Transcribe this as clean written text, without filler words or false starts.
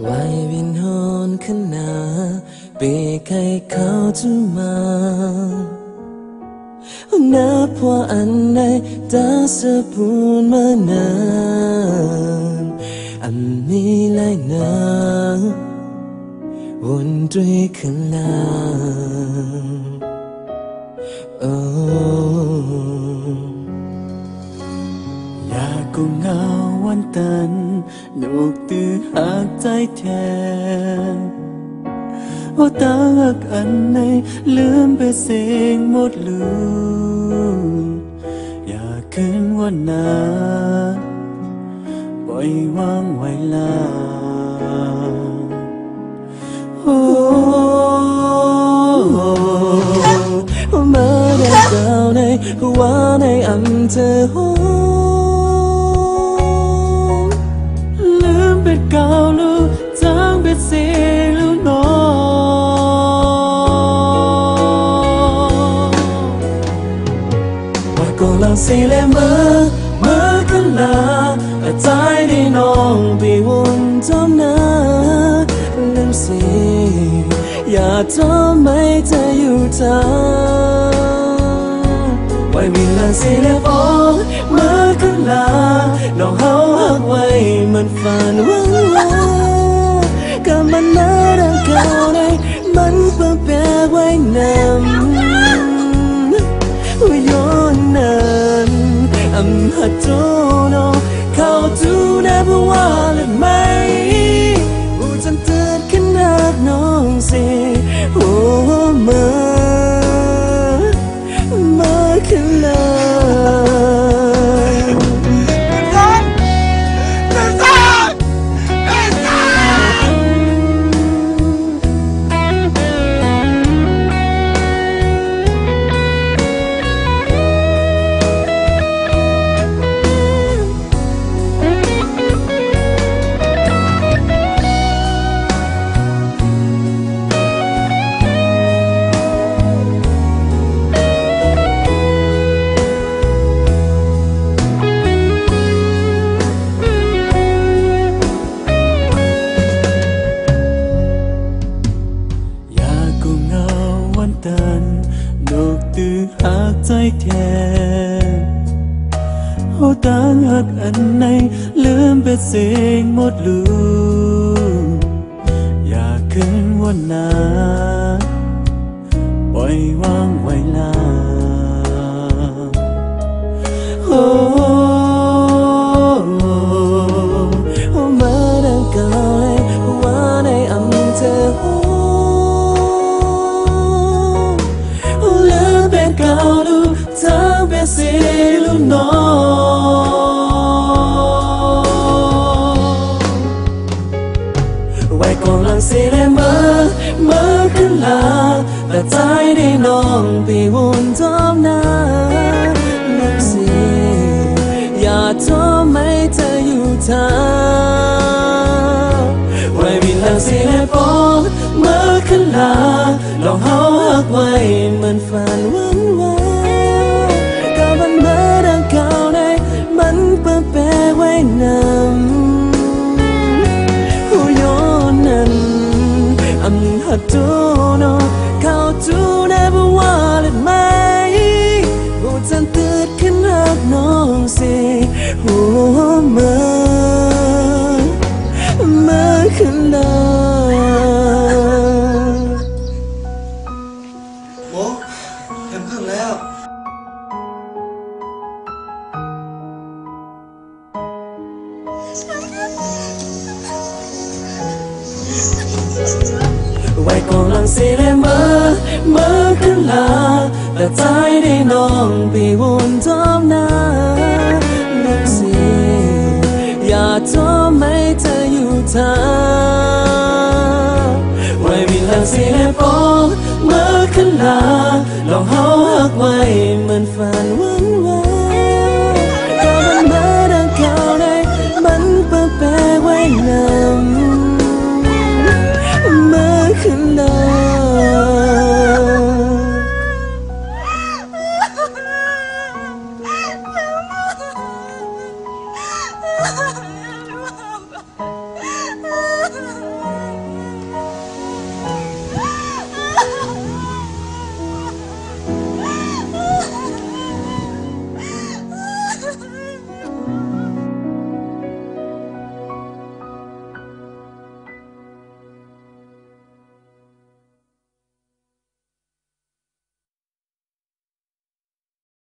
ไว้วินฮอนขนาเปีกให้เขาจะมานับว่าอันไหนตาสะพูนมานานอันนี้ไล่นาวนด้วยขึ้นลาอยากกูเงาวันตันลูกตื่นหากใจแทนว่าตาหักอันไหนลืมไปเสียงหมดลืมอยากขึ้นวันนาปล่อยวางไว้ลามาได้เจ้าในว่าในอันเธอหอมลืมเป็นเก่าลูกจางเป็นเสียงลูกน้องว่าก็ลังสีเลเมื่อกันลาใจที่น้องไปวนจอมนาลืมสิอย่าทำให้เธออยู่ทางไว้มีลังสีเลฟองเมื่อกันลาน้องเฮาหักไว้มันฝันว่าก็มันน่ารักเก่าในมันเปิดแปลไว้นำว่าย้อนนั้นหัดโจโนเข้าจูนะเพราะว่าและไม่ผู้จันเตือนขนาดน้องสิโอ้มาขึ้นเลยลูกตื่นหากใจแทนโอ้ต่างหักอันไหนลืมเป็นเสียงหมดลืมอยากขึ้นวันนาปล่อยวางไว้ลาโอ้มาดังเก่าเลยว่าในอำเธอเก่าลูกเธอเป็นสิลูกน้องไว้ก่อนหลังสิเลยเมื่อขึ้นลาแต่ใจได้น้องไปวนจอมนาลูกสิอย่าทำให้เธออยู่ทางไว้บินหลังสิเลยพอเมื่อขึ้นลาลองเฮาหักไว้มันฝันวันว่าก็มันเมื่อดังเก่าในมันเปิดแปลไว้นำผู้ย้อนนั้นหัดจูโนเข้าจูนะเพราะว่าและไม่ผู้จันเตือนขึ้นหักน้องสิหัวมาขึ้นเลยโอ้เต็มครึ่งแล้วไว้ก่อนหลังสิเลยเมื่อขึ้นลาแต่ใจได้น้องไปวนจอมนาลูกสิอย่าทำให้เธออยู่ทาง